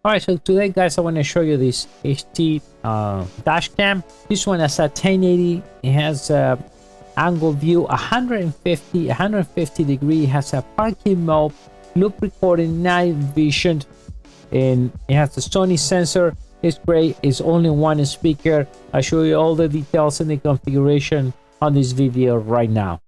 All right, so today, guys, I want to show you this HD dash cam. This one has a 1080. It has angle view 150 degree. It has a parking mode, loop recording, night vision, and it has the Sony sensor. It's great. It's only one speaker. I'll show you all the details and the configuration on this video right now.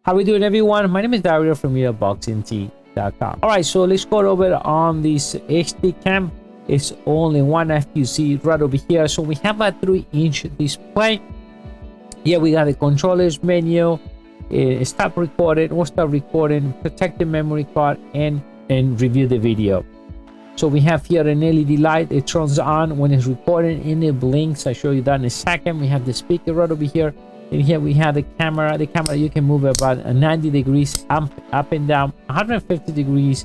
How we doing, everyone? My name is Dario from mediaboxentlab.com. All right, so let's go over on this HD cam. It's only one, as you see right over here. So we have a 3-inch display. Here we got the controllers menu, stop recording or start recording, protect the memory card, and review the video. So we have here an LED light. It turns on when it's recording and it blinks. I'll show you that in a second. We have the speaker right over here. And here we have the camera. The camera, you can move about 90 degrees up and down, 150 degrees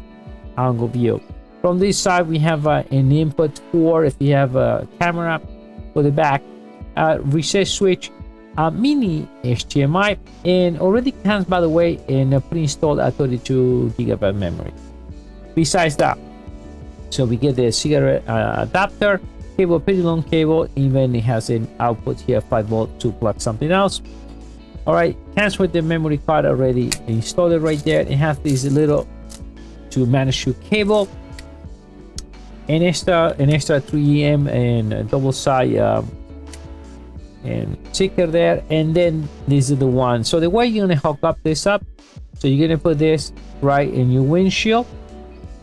angle view. From this side, we have an input for if you have a camera for the back, reset switch, mini HDMI, and already comes, by the way, in a pre-installed 32 gigabyte memory. Besides that, so we get the cigarette adapter cable, pretty long cable. Even it has an output here, 5 volt to plug something else. All right, comes with the memory card already installed it right there. It has this little to manage your cable, an extra 3M and double side and sticker there, and then this is the one. So the way you're gonna hook up this up, so you're gonna put this right in your windshield,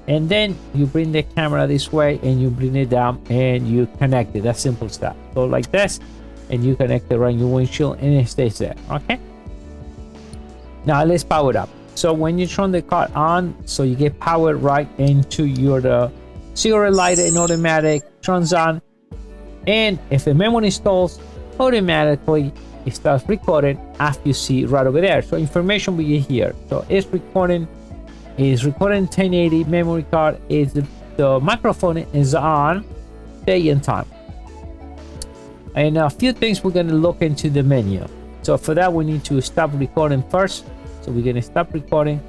and then you bring the camera this way and you bring it down and you connect it. That's simple stuff. So like this, and you connect it right in your windshield and it stays there. Okay, now let's power it up. So when you turn the car on, so you get powered right into your cigarette lighter and automatic turns on, and if the memory installs, automatically it starts recording after you see right over there. So information we get here. So it's recording. Is recording 1080. Memory card is the microphone is on, day and time, and a few things we're going to look into the menu. So for that, we need to stop recording first. So we're going to stop recording.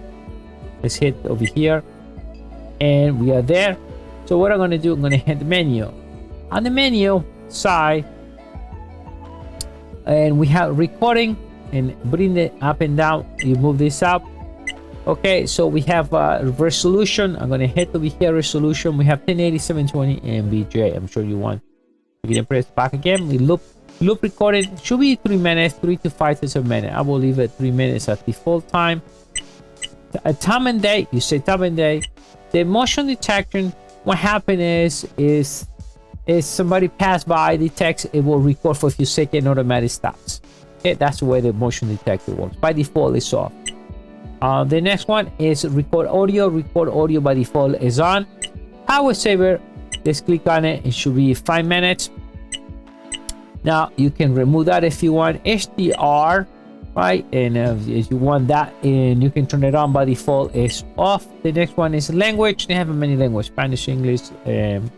Let's hit over here, and we are there. So what I'm going to do, I'm going to hit the menu. On the menu side, and we have recording, and bring it up and down. You move this up. Okay, so we have resolution. I'm gonna hit over here, resolution. We have 1080, 720, and BJ. I'm sure you want. You can press back again. We loop recorded. Should be 3 minutes, 3 to 5 to 7 minutes. I will leave it 3 minutes at default time. A time and day. You say time and day. The motion detection. What happened is somebody passed by, detects, it will record for a few seconds, automatic stops. Okay, that's the way the motion detector works. By default, it's off. The next one is record audio. Record audio by default is on. Power saver, let's click on it. It should be 5 minutes. Now you can remove that if you want. HDR, right? And if you want that, and you can turn it on. By default is off. The next one is language. They have many languages: Spanish, English, and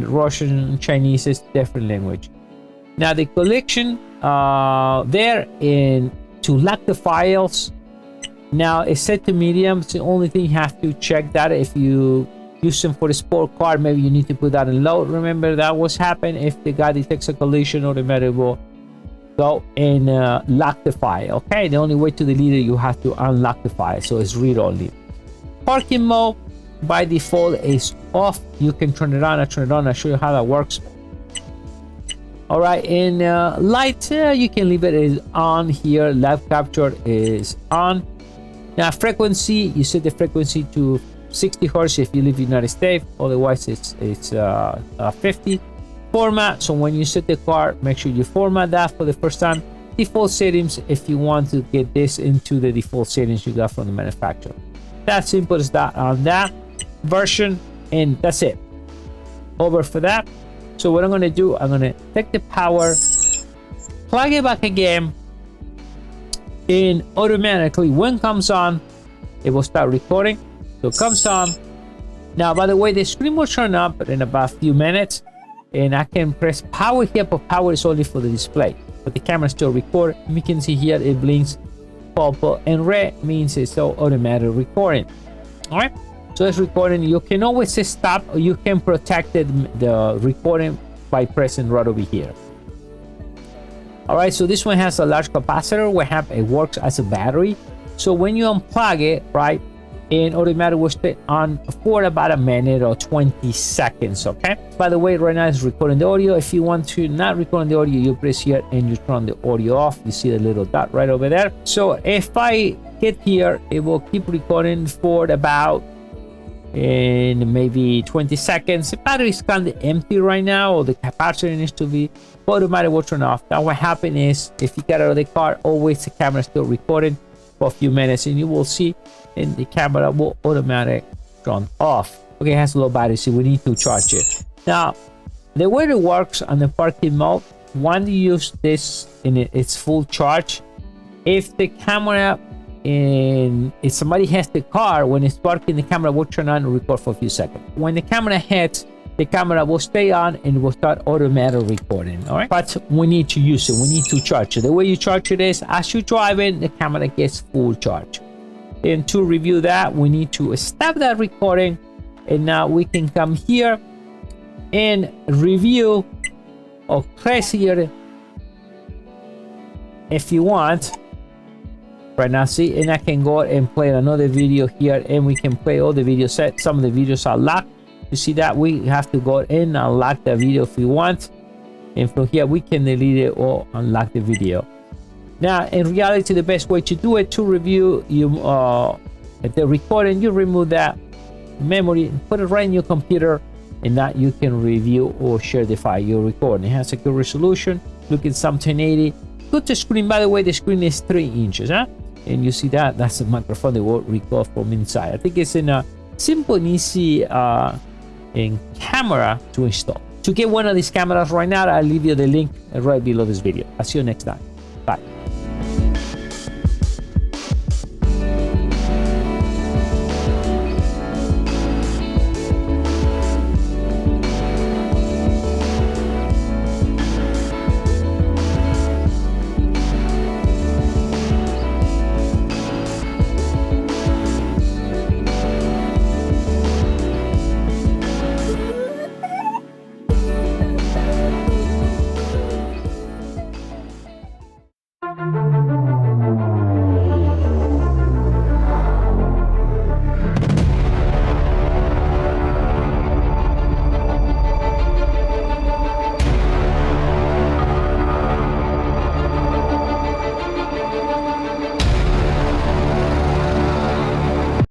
Russian, Chinese is different language. Now the collection there in to lock the files. Now it's set to medium. It's the only thing you have to check that if you use them for the sport car, maybe you need to put that in low. Remember that was happen if the guy detects a collision, automatically will go and lock the file. Okay, the only way to delete it, you have to unlock the file, so it's read only. Parking mode by default is off. You can turn it on. I turn it on. I'll show you how that works. All right, and light, you can leave it is on here. Live capture is on. Now frequency, you set the frequency to 60 hertz if you live in the United States. Otherwise, it's 50. Format, so when you set the car, make sure you format that for the first time. Default settings, if you want to get this into the default settings you got from the manufacturer. That's simple as that on that version, and that's it. Over for that. So what I'm going to do, I'm going to take the power, plug it back again, and automatically when it comes on, it will start recording. So it comes on. Now, by the way, the screen will turn up in about a few minutes, and I can press power here, but power is only for the display. but the camera still record. We can see here it blinks purple and red, means it's all automatic recording. All right, so it's recording. You can always say stop, or you can protect the recording by pressing right over here. All right, so this one has a large capacitor. It works as a battery. So when you unplug it, right, and automatic will stay on for about a minute or 20 seconds. Okay, by the way, right now it's recording the audio. If you want to not record the audio, you press here and you turn the audio off. You see the little dot right over there. So if I hit here, it will keep recording for about in maybe 20 seconds. The battery is kind of empty right now, or the capacitor needs to be, automatic will turn off. Now what happens is, if you get out of the car, always the camera is still recording for a few minutes, and you will see and the camera will automatic turn off. Okay, it has a low battery, so we need to charge it. Now the way it works on the parking mode, when you use this in its full charge, if the camera and if somebody has the car, when it's parking, the camera will turn on and record for a few seconds. When the camera hits, the camera will stay on and will start automatic recording. All right, but we need to use it, we need to charge it. The way you charge it is, as you're driving, the camera gets full charge. And to review that, we need to stop that recording, and now we can come here and review, or press here if you want. Right now, see, and I can go and play another video here, and we can play all the video set. Some of the videos are locked. You see that we have to go in and unlock the video if we want, and from here we can delete it or unlock the video. Now in reality, the best way to do it, to review the recording, you remove that memory, put it right in your computer, and now you can review or share the file you're recording. It has a good resolution, look at some 1080, good screen. By the way, the screen is 3 inches, huh? And you see that that's a microphone that will record from inside. I think it's in a simple and easy camera to install. To get one of these cameras right now, I'll leave you the link right below this video. I'll see you next time. Bye.